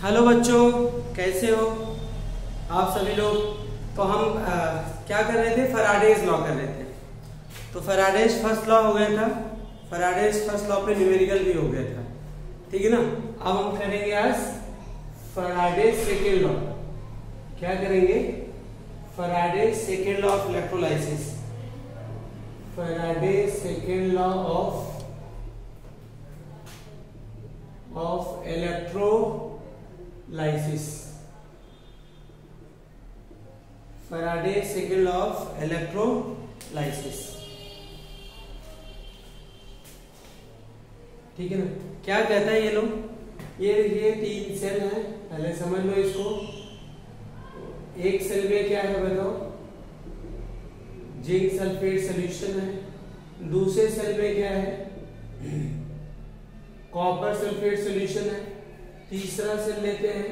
Hello बच्चों, कैसे हो आप सभी लोग। तो हम क्या कर रहे थे, फैराडेज लॉ कर रहे थे। तो फैराडेज फर्स्ट लॉ हो गया था, फैराडेज फर्स्ट लॉ पे न्यूमेरिकल भी हो गया था, ठीक है ना। अब हम करेंगे आज फैराडेज सेकेंड लॉ। क्या करेंगे, Faraday's second law of electrolysis, Faraday's second law of electrolysis, Faraday's second law of electrolysis, ठीक है ना। क्या कहता है ये लोग, ये देखिए 3 सेल है, पहले समझ लो इसको। एक सेल में क्या है बताओ, जिंक सल्फेट सॉल्यूशन है। दूसरे सेल में क्या है, कॉपर सल्फेट सॉल्यूशन है। तीसरा सेल लेते हैं,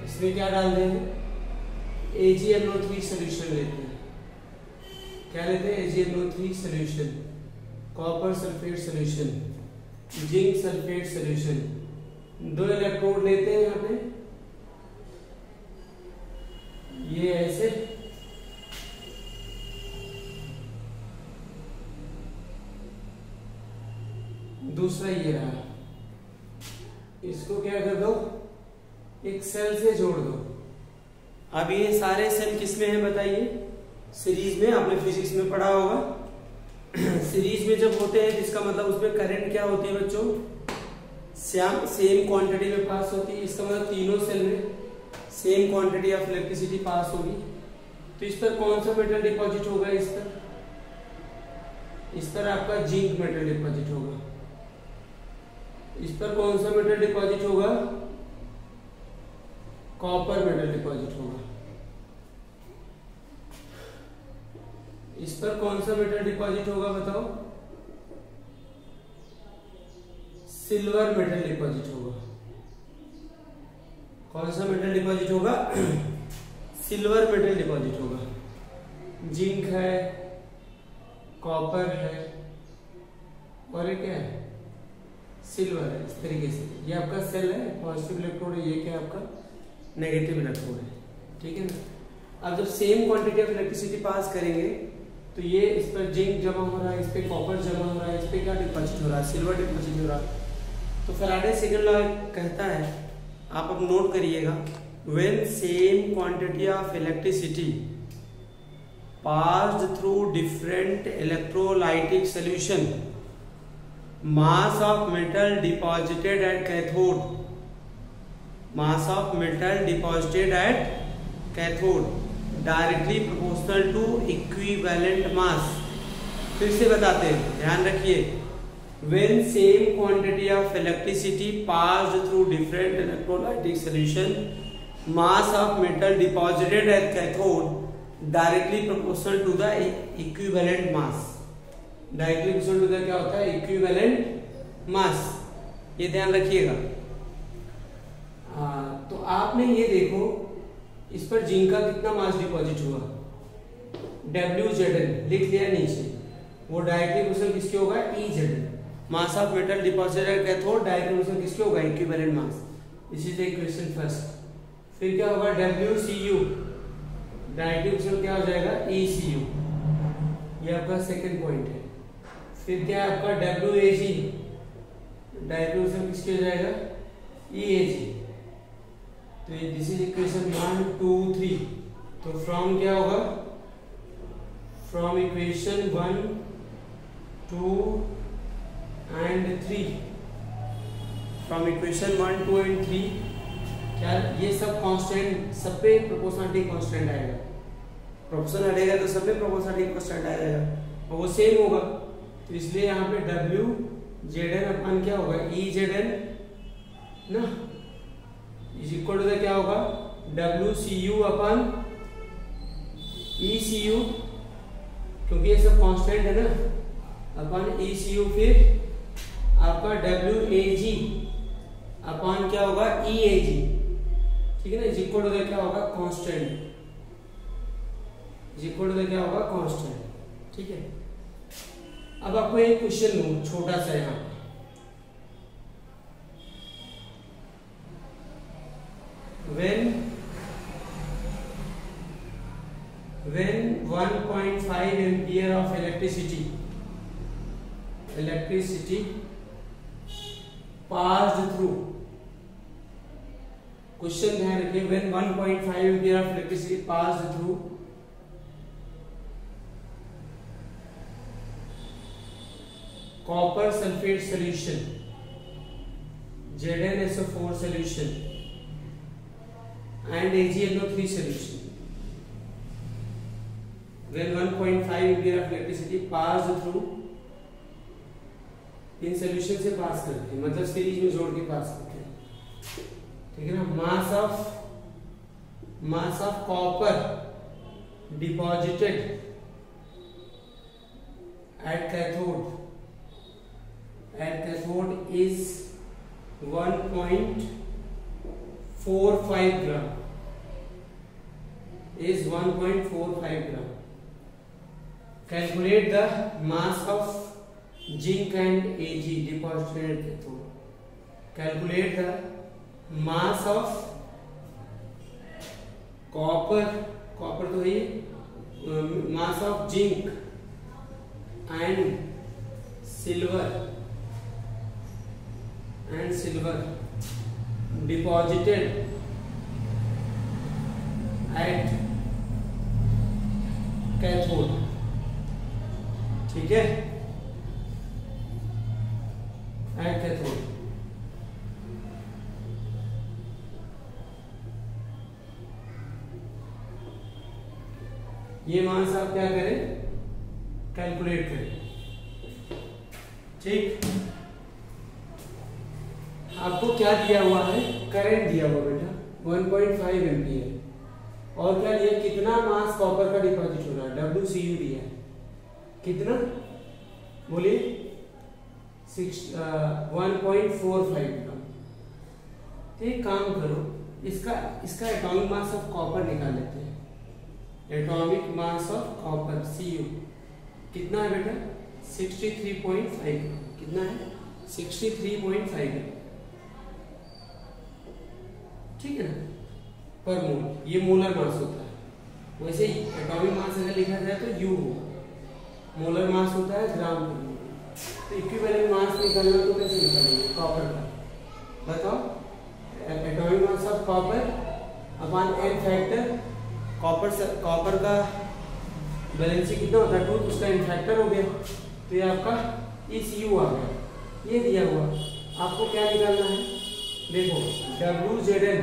इसमें क्या डालते हैं, AgNO3 सॉल्यूशन लेते हैं। क्या लेते हैं, AgNO3 solution, copper sulphate solution, zinc sulphate solution. 2 electrode लेते हैं यहाँ पे, ये ऐसे, दूसरा ये रहा। इसको क्या कर दो, एक सेल से जोड़ दो। अब ये सारे सेल किस में है बताइए, सीरीज में। आपने फिजिक्स में पढ़ा होगा सीरीज में जब होते हैं इसका मतलब उसमें करंट क्या होती है बच्चों, सेम क्वांटिटी में पास होती है। इसका मतलब तीनों सेल में same quantity of electricity pass होगी। तो इस पर कौन सा मेटल डिपॉजिट होगा, इस पर आपका जिंक मेटल डिपॉजिट होगा। इस पर कौन सा मेटल डिपॉजिट होगा, कॉपर मेटल डिपॉजिट होगा। इस पर कौन सा मेटल डिपॉजिट होगा बताओ, सिल्वर मेटल डिपॉजिट होगा। कौन सा मेटल डिपॉजिट होगा सिल्वर मेटल डिपॉजिट होगा। जिंक है, कॉपर है, और एक क्या है, सिल्वर है। इस तरीके से ये आपका सेल है, पॉजिटिव इलेक्ट्रोड है, ये क्या है आपका नेगेटिव इलेक्ट्रोड है, ठीक है ना। अब जब same quantity of electricity pass करेंगे तो ये इस पर जिंक जमा हो रहा है, इस पे कॉपर जमा हो रहा है, इस पे क्या डिपॉजिट हो रहा है, सिल्वर डिपॉजिट हो रहा है। तो फैराडे सेकेंड लॉ कहता है, आप अब नोट करिएगा, when same quantity of electricity passed through different electrolytic solution, mass of metal deposited at cathode, mass of metal deposited at cathode directly proportional to equivalent mass। फिर से बताते हैं, ध्यान रखिए, when same quantity of electricity passed through different electrolytic solution, mass of metal deposited at cathode directly proportional to the equivalent mass, directly proportional to the क्या होता है, equivalent mass. ये ध्यान रखिएगा। तो आपने ये देखो, इस पर जिंक का कितना मास डिपॉजिट हुआ, WZN लिख लिया नीचे। वो डायरेक्टली प्रोपोर्शनल किसके होगा, EZN, mass of metal deposited at cathode, directly proportional किसके होगा, equivalent mass. This is the equation first. फिर क्या होगा, WCU, डायरेक्टली प्रोपोर्शनल क्या हो जाएगा, ECU। ये आपका सेकंड पॉइंट है। फिर क्या है आपका WAG, डायरेक्टली किसके हो जाएगा, EAG। तो ये दिस इज इक्वेशन 1 2 3। तो फ्रॉम क्या होगा, from equation 1 2 and 3, from equation 1 2 and 3 क्या ये सब कांस्टेंट, सब पे प्रोपोर्शनलिटी कांस्टेंट आएगा। प्रोपोर्शनल हटेगा तो सब पे प्रोपोर्शनलिटी कांस्टेंट आएगा और वो सेम होगा। तो इसलिए यहाँ पे WZN अपन क्या होगा, EZN ना, इज इक्वल टू क्या होगा, WCU अपन ECU, क्योंकि ये सब कांस्टेंट है ना, अपन ECU। फिर आपका WAG अपन क्या होगा, EAG, ठीक है ना, इज इक्वल टू क्या होगा, कांस्टेंट, इज इक्वल टू क्या होगा, कांस्टेंट, ठीक है। अब आपको एक क्वेश्चन लूं छोटा सा यहाँ, when 1.5 ampere of electricity passed through, question ध्यान रखिए, when 1.5 ampere of electricity passed through copper sulfate solution, ZnSO4 solution and AgNO3 solution, when 1.5 ampere of electricity passed through, in solution से पास करते हैं, मतलब सीरीज में जोड़ के पास करते हैं, ठीक है ना। Mass of copper deposited at cathode is 1.45 gram, Calculate the mass of zinc and Ag deposited at cathode. Calculate the mass of copper तो है, mass of zinc and silver deposited at cathode, ठीक है, at cathode. ये मास आप क्या करें, calculate करें, ठीक। आपको क्या दिया हुआ है, करंट दिया हुआ बेटा 1.5 एम्पीयर, और क्या दिया, कितना मास कॉपर का डिपॉजिट हो रहा है, WCU दिया है, कितना बोलिए, 1.45 ग्राम। एक काम करो, इसका एटॉमिक मास ऑफ कॉपर निकाल लेते हैं। Atomic mass of copper Cu कितना है बेटा, 63.5, कितना है, 63.5, ठीक है ना, पर मोल, ये मोलर मास होता है। वैसे ही एटॉमिक मास अगर लिखा जाए तो U होगा, मोलर मास होता है ग्राम पर मोल। तो इक्विवेलेंट मास निकालना तो कैसे निकालेंगे, कॉपर का, बताओ, atomic mass of copper upon n factor, copper का वैलेंसी कितना होता है 2, उसका n फैक्टर हो गया, तो ये आपका ECU आ गया। ये दिया हुआ, आपको क्या निकालना है, देखो WZN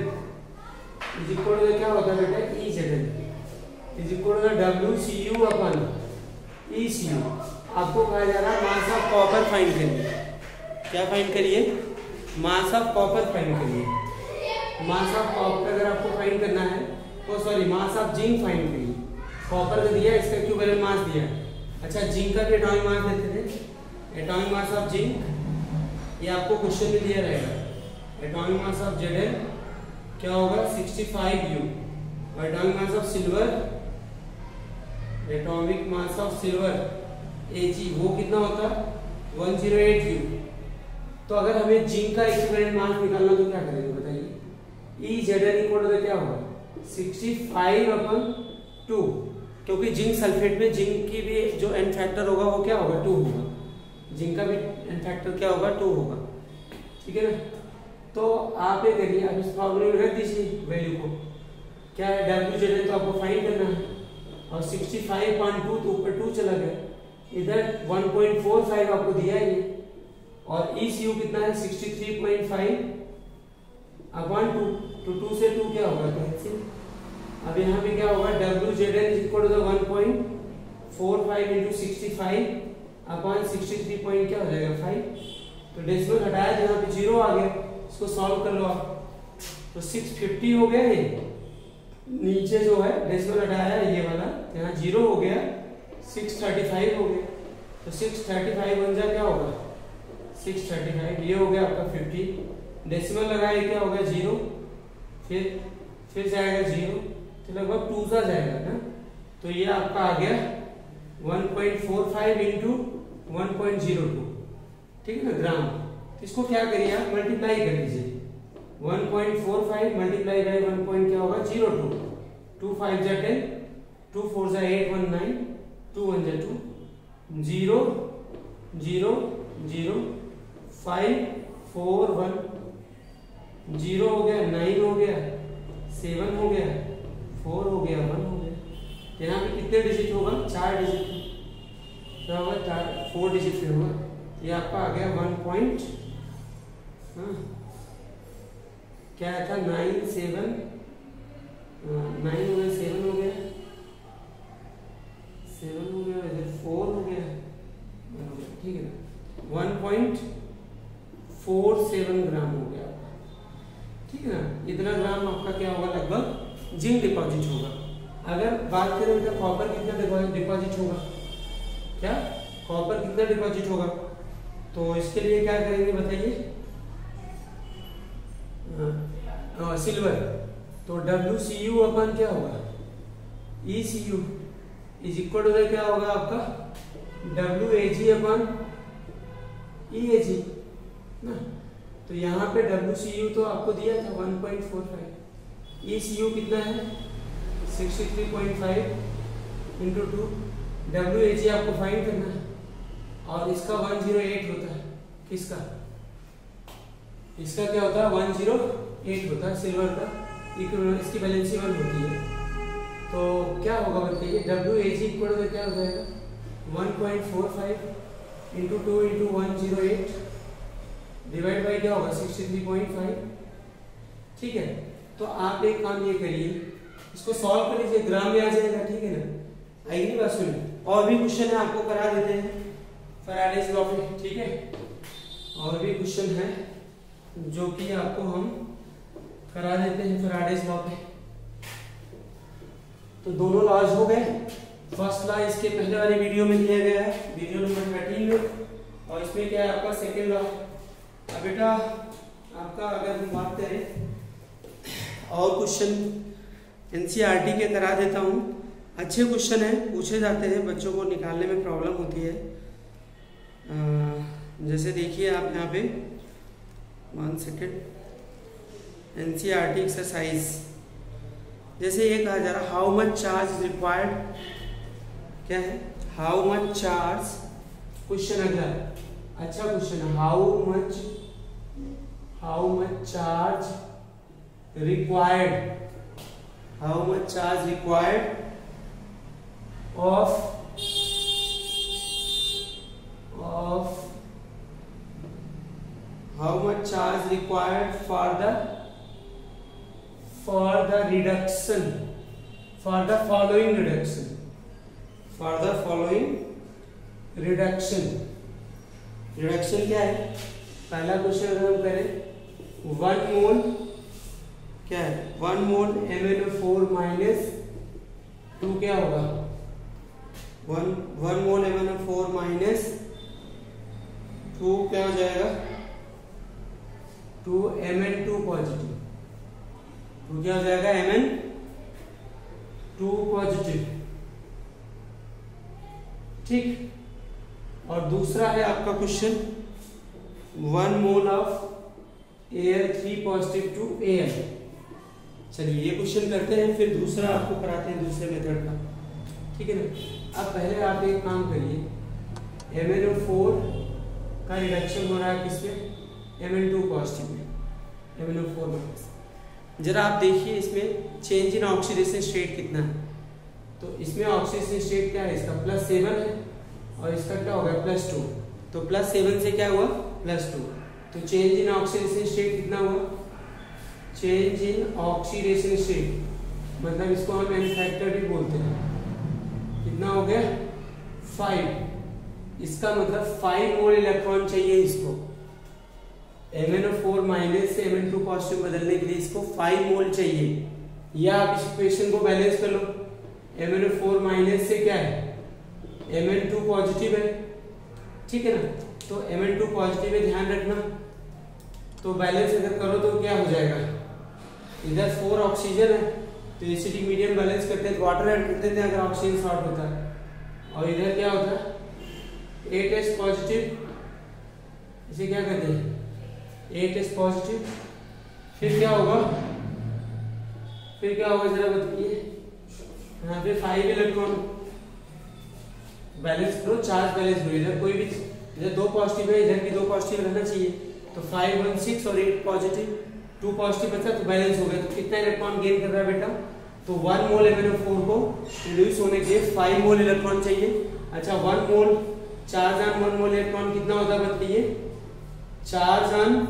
इज इक्वल टू क्या होता है बेटा, EZN is equal to WCU upon ECU। आपको कहा जा रहा है मास ऑफ कॉपर फाइंड करिए, क्या फाइंड करिए, मास ऑफ कॉपर फाइंड करिए। मास ऑफ कॉपर अगर आपको फाइंड करना है तो sorry, mass of zinc find करिए। कॉपर का दिया, इसका इक्विवेलेंट मास दिया, अच्छा जिंक का भी एटॉमिक मास देते थे, एटॉमिक मास ऑफ जिंक ये आपको क्वेश्चन में दिया रहेगा। एटॉमिक मास ऑफ Zn क्या होगा, 65U, और atomic mass of silver, atomic mass of silver Ag वो कितना होता, 108U। तो अगर हमें जिंक का इक्विवेलेंट मास निकालना तो क्या करेंगे बताइए, EZn इक्वल टू क्या होगा, 65/2, क्योंकि जिंक सल्फेट में जिंक की भी जो n फैक्टर होगा वो क्या होगा, 2 होगा, जिंक का भी n फैक्टर क्या होगा, 2 होगा, ठीक है ना। तो आप ये करिए, आप इस फॉर्मूले में रख दीजिए वैल्यू को, क्या है WZn तो आपको फाइंड करना है, और 65/2 तो ऊपर 2 चला गया, इधर 1.45 आपको दिया है, और ECU कितना है 63.5/2, तो 2 से 2 क्या होगा, कैंसिल। अब यहाँ पे क्या होगा, WZn is equal to 1.45 into 65/63 point क्या हो जाएगा 5, तो डेसिमल हटाया तो यहाँ पे 0 आ गया, इसको सॉल्व कर लो आप, तो 650 हो गया, ये नीचे जो है डेसिमल हटाया ये वाला, यहाँ 0 हो गया, 635 हो गया, तो 635 बन जा क्या होगा 635, ये हो गया आपका 50, डेसिमल लगाए क्या होगा 0, फिर जाएगा 0, तो लगभग 2 सा जाएगा ना, तो ये आपका आ गया 1.45 इंटू 1.02, ठीक है ना, ग्राम। तो इसको क्या करिए आप, मल्टीप्लाई कर लीजिए, 1.45 मल्टीप्लाई बाई 1 पॉइंट क्या होगा 02, 2 5 जा 10, 2 4 जा 8 1 9, 2 1 जा 2, 0 0 0 5 4 1, 0 हो गया, 9 हो गया, 7 हो गया, 4 हो गया, 1 हो गया। यहाँ पे कितने डिजिट होगा 4 डिजिट क्या होगा 4 डिजिट पे होगा। ये आपका आ गया 1 पॉइंट क्या था 9 7 9 हो गया 7 हो गया 7 हो गया इधर 4 हो गया ठीक है ना 1.47 ग्राम हो गया ठीक है ना। इतना ग्राम आपका क्या होगा लगभग जिंक डिपॉजिट होगा। अगर बात करें तो कॉपर कितना डिपॉजिट होगा क्या कॉपर कितना डिपॉजिट होगा तो इसके लिए क्या करेंगे बताइए सिल्वर तो WCU अपन क्या होगा ECU इज इक्वल टू क्या होगा आपका WAG अपन EAG ना। तो यहाँ पे WCU तो आपको दिया था 1.45 ECU कितना है 63.5 इंटू 2 WAG आपको फाइंड करना है और इसका 108 होता है किसका इसका क्या होता है 108 होता है सिल्वर का इसकी वैलेंसी 1 होती है। तो क्या होगा बताइए WAG इक्वल टू क्या हो जाएगा 1.45 इंटू 2 इंटू 108 डिवाइड बाई क्या होगा 63.5 ठीक है। तो आप एक काम ये करिए इसको सॉल्व कर लीजिए ग्राम में आ जाएगा ठीक है ना। आइए नहीं बात सुनिए और भी क्वेश्चन है आपको करा देते हैं फैराडेज लॉ पे ठीक है। और भी क्वेश्चन है जो कि आपको हम करा देते हैं फैराडेज लॉ पे। तो दोनों लॉज हो गए। फर्स्ट लॉ इसके पहले वाली वीडियो में दिया गया है वीडियो नंबर 13 में और इसमें क्या है आपका सेकेंड लॉ। अब बेटा आपका अगर हम बात करें और क्वेश्चन NCERT के करा देता हूँ। अच्छे क्वेश्चन है पूछे जाते हैं बच्चों को निकालने में प्रॉब्लम होती है। जैसे देखिए आप यहाँ पे 1 सेकेंड NCERT एक्सरसाइज जैसे ये कहा जा रहा how much charge is required क्या है हाउ मच चार्ज क्वेश्चन अगला अच्छा क्वेश्चन है how much charge required of how much charge required for the reduction for the following reduction क्या है पहला क्वेश्चन अगर हम करें 1 मोल क्या है 1 मोल MnO4 माइनस 2 क्या होगा 1 मोल MnO4 माइनस 2 क्या हो जाएगा 2 Mn2 पॉजिटिव 2 क्या हो जाएगा Mn2 पॉजिटिव ठीक। और दूसरा है आपका question 1 mole of Al3 positive to Al। चलिए ये क्वेश्चन करते हैं फिर दूसरा आपको कराते हैं दूसरे मेथड का ठीक है ना। अब पहले आप एक काम करिए MnO4 का रिडक्शन हो रहा है किसमें Mn2 पॉजिटिव में MnO4 माइनस। जरा आप देखिए इसमें चेंज इन ऑक्सीडेशन स्टेट कितना है। तो इसमें ऑक्सीडेशन स्टेट क्या है इसका +7 है और इसका क्या होगा +2। तो +7 से क्या हुआ +2 तो चेंज इन ऑक्सीडेशन स्टेट कितना हुआ चेंज इन ऑक्सीडेशन स्टेट मतलब इसको हम n फैक्टर भी बोलते हैं कितना हो गया 5। इसका मतलब 5 मोल इलेक्ट्रॉन चाहिए इसको MnO4 माइनस से Mn2 पॉजिटिव बदलने के लिए इसको 5 मोल चाहिए। या आप इस इक्वेशन को बैलेंस कर लो MnO4 माइनस से क्या है Mn2 पॉजिटिव है ठीक है ना। तो Mn2 पॉजिटिव है ध्यान रखना। तो बैलेंस अगर करो तो क्या हो जाएगा इधर 4 ऑक्सीजन है तो एसिडिक मीडियम बैलेंस करते हैं वाटर ऐड कर देते हैं अगर ऑक्सीजन शॉर्ट होता है। और इधर क्या होता है 8H पॉजिटिव इसे क्या कहते हैं 8H पॉजिटिव फिर क्या होगा, जरा बताइए। यहाँ पे 5 इलेक्ट्रॉन बैलेंस करो, चार्ज बैलेंस करो। इधर कोई भी, इधर 2 पॉजिटिव है, इधर भी 2 पॉजिटिव रहना चाहिए। तो 5 1 6 और 8 पॉजिटिव, 2 पॉजिटिव बचा तो बैलेंस हो गया। तो कितना इलेक्ट्रॉन गेन कर रहा है बेटा, तो 1 मोल MnO4 को रिड्यूस होने के लिए 5 मोल इलेक्ट्रॉन चाहिए। अच्छा 1 मोल चार्ज ऑन 1 मोल इलेक्ट्रॉन कितना होता है बताइए। चार्ज ऑन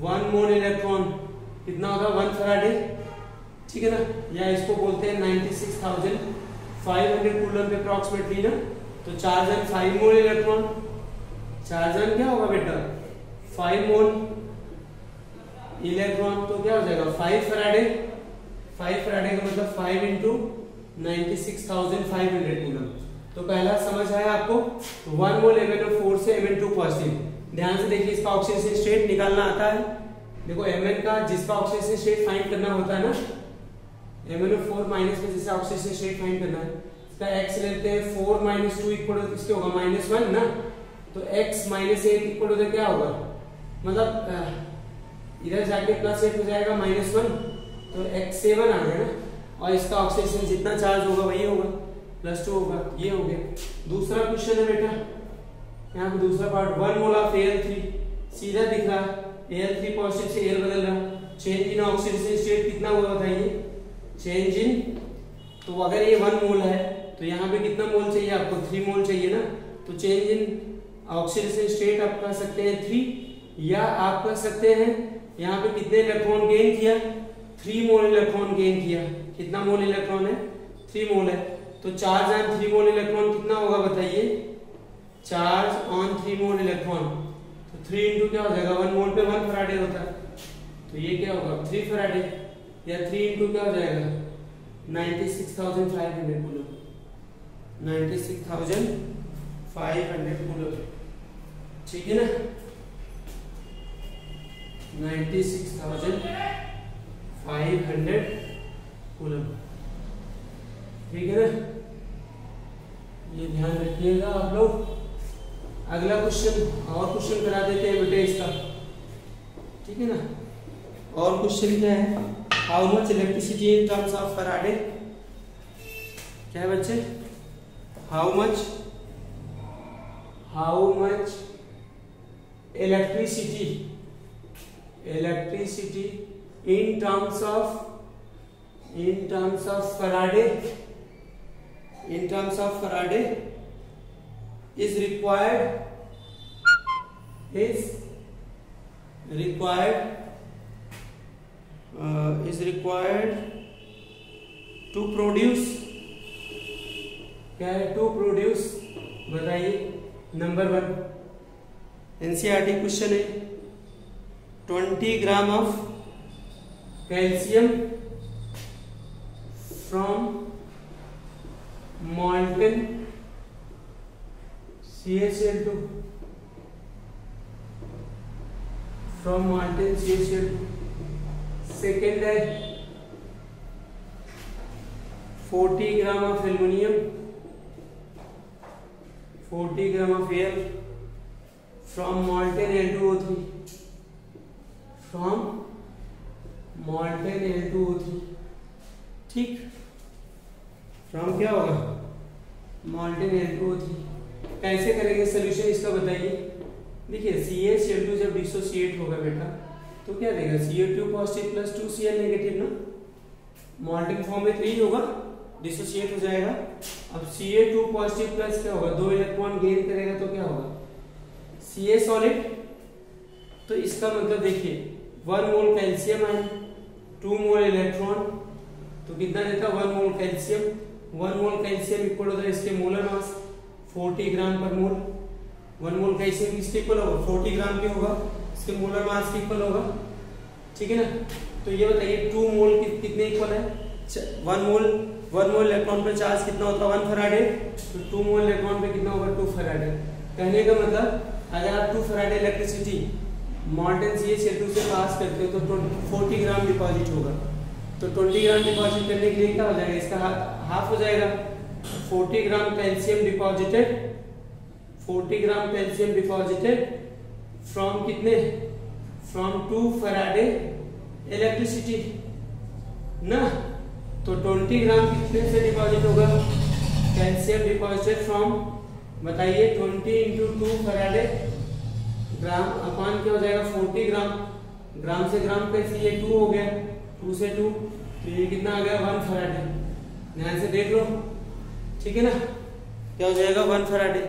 1 मोल इलेक्ट्रॉन कितना होगा, 1 फैराडे, ठीक है ना। या इसको बोलते हैं 96,500 कूलम पे अप्रॉक्सीमेटली ना। तो charge on 5 mole electron, charge on क्या होगा बेटा 5 मोल इलेक्ट्रॉन, तो क्या हो जाएगा 5 फैराडे। 5 फैराडे का मतलब 5 इंटू 96,500 कूलम। तो पहला समझ आया आपको। 1 मोल MnO4 से Mn2 पॉजिटिव। ध्यान से देखिए, इसका ऑक्सीडेशन स्टेट निकालना आता है। देखो Mn का जिसका ऑक्सीडेशन स्टेट फाइंड करना होता है ना, MnO4 माइनस में जैसे ऑक्सीडेशन स्टेट फाइंड करना है, इसका x लेते हैं 4 - 2 इक्वल इसके होगा -1 ना। तो x - 8 इक्वल होता क्या होगा, मतलब इधर जाके +8 हो जाएगा -1, तो x 7 आ गया ना। और इसका ऑक्सीडेशन जितना चार्ज होगा वही होगा, +2 होगा। ये हो गया। दूसरा क्वेश्चन है बेटा, यहाँ पे दूसरा पार्ट 1 मोल ऑफ Al3, सीधा दिख रहा है Al3 पॉजिटिव से Al बदल रहा। चेंज इन ऑक्सीडेशन स्टेट कितना हुआ बताइए, चेंज इन, तो अगर ये 1 मोल है तो यहाँ पे कितना मोल चाहिए आपको, 3 मोल चाहिए ना। तो चेंज इन ऑक्सीडेशन स्टेट आप कह सकते हैं 3, या आप कह सकते हैं यहाँ पे कितने इलेक्ट्रॉन गेन किया, 3 मोल इलेक्ट्रॉन गेन किया। कितना मोल इलेक्ट्रॉन है, 3 मोल है। तो चार्ज ऑन 3 मोल इलेक्ट्रॉन कितना होगा बताइए, चार्ज ऑन 3 मोल इलेक्ट्रॉन, तो 3 इंटू क्या हो जाएगा, 1 मोल पे 1 फैराडे होता है, तो ये क्या होगा 3 फैराडे, या 3 इंटू क्या हो जाएगा 96,500 कूलम, 96,500 कूलम, ठीक है ना, 96,500 कूलम, ठीक है ना। ये ध्यान रखिएगा आप लोग। अगला क्वेश्चन, और क्वेश्चन करा देते हैं बेटे इसका, ठीक है ना। और क्वेश्चन क्या है, how much electricity in terms of Faraday, क्या है बच्चे, how much electricity in terms of Faraday is required to produce, क्या है, to produce, बताइए। नंबर 1 एनसीईआरटी क्वेश्चन है, 20 gram of calcium from molten CaCl2, from molten CaCl2। Second है 40 gram of aluminium, 40 gram of air from molten Al2O3, from molten Al2O3, ठीक, from क्या होगा molten Al2O3। कैसे करेंगे सोल्यूशन इसका बताइए। देखिए CaCl2 जब डिसोसिएट होगा बेटा तो क्या देगा, Ca2 positive plus 2Cl negative ना, मॉल्टिंग फॉर्म में 3 होगा, डिसोसिएट हो जाएगा। अब Ca2 पॉजिटिव प्लस क्या होगा, 2 इलेक्ट्रॉन गेन करेगा तो क्या होगा Ca सॉलिड। तो इसका मतलब देखिए 1 मोल कैल्शियम है, 2 मोल इलेक्ट्रॉन, तो कितना देता 1 मोल कैल्शियम। 1 मोल कैल्शियम इक्वल होता है इसके मोलर मास 40 ग्राम पर मोल। 1 मोल कैल्शियम किसके इक्वल होगा, 40 ग्राम के होगा, इसके मोलर मास के इक्वल होगा, ठीक है ना। तो ये बताइए 2 मोल कितने इक्वल है, 1 मोल इलेक्ट्रॉन पर चार्ज कितना होता है 1 फैराडे, तो 2 मोल इलेक्ट्रॉन पे कितना होगा 2 फैराडे। कहने का मतलब अगर आप 2 फैराडे इलेक्ट्रिसिटी molten CaCl2 से पास करते हो तो 40 ग्राम डिपॉजिट होगा। तो 20 ग्राम डिपॉजिट करने के लिए क्या हो जाएगा, इसका हाफ हो जाएगा। 40 ग्राम calcium deposited, 40 gram calcium deposited from कितने, फ्रॉम 2 फैराडे इलेक्ट्रिसिटी ना। तो 20 ग्राम कितने से डिपॉजिट होगा? कैल्शियम डिपॉजिटेड फ्रॉम, बताइए 20 इंटू 2 फैराडे ग्राम अपान क्या हो जाएगा 40 ग्राम। ग्राम से ग्राम कैसे, ये 2 हो गया, 2 से 2, तो ये कितना आ गया 1 फैराडे। ध्यान से देख लो, ठीक है ना, क्या हो जाएगा 1 फैराडे।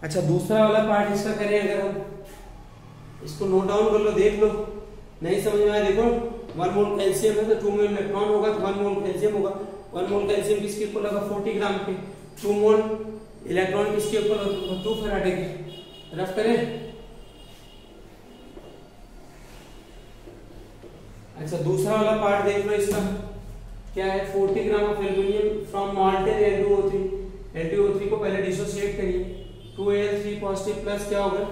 अच्छा दूसरा वाला पार्ट इसका करें, अगर हम इसको नोट डाउन कर लो, देख लो, नहीं समझ में आया देखो 1 मोल कैल्शियम है तो 2 मोल इलेक्ट्रॉन होगा, तो 1 मोल कैल्शियम होगा। 1 मोल कैल्शियम किसके इक्वल होगा 40 ग्राम के। 2 मोल इलेक्ट्रॉन किसके इक्वल होगा 2 फैराडे के। रफ करें। अच्छा दूसरा वाला पार्ट देख लो, इसका क्या है 40 gram of aluminium from molten L2O3। L2O3 को पहले डिसोसिएट करिए, 2Al3 पॉजिटिव प्लस क्या होगा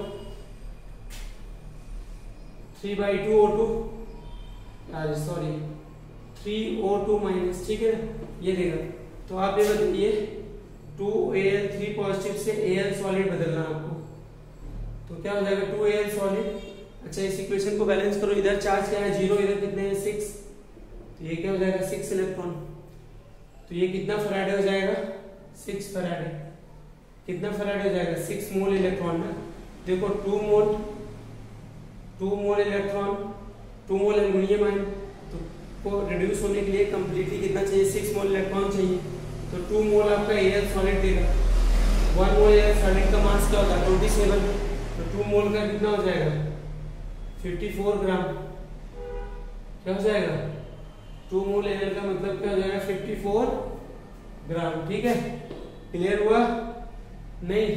3/2O2, सॉरी 3O2 माइनस, ठीक है ये देगा। तो आप ये बताइए 2Al3 पॉजिटिव से Al सॉलिड बदलना आपको, तो क्या हो जाएगा 2Al सॉलिड। अच्छा इस इक्वेशन को बैलेंस करो, इधर चार्ज क्या है 0, इधर कितने हैं 6, तो ये क्या हो जाएगा 6 इलेक्ट्रॉन। तो ये कितना फैराडे हो जाएगा 6 फैराडे। कितना फैराडे हो जाएगा 6 मोल इलेक्ट्रॉन ना। देखो 2 मोल इलेक्ट्रॉन, 2 मोल एल्यूमिनियम आयन, तो को रिड्यूस होने के लिए कंप्लीटली कितना चाहिए 6 मोल इलेक्ट्रॉन चाहिए। तो 2 मोल आपका Al सॉलिड देगा। 1 मोल Al सॉलिड का मास क्या होता है 27, तो 2 मोल का कितना हो जाएगा 54 ग्राम। क्या हो जाएगा 2 मोल Al का मतलब क्या हो जाएगा 54 ग्राम। ठीक है, क्लियर हुआ नहीं?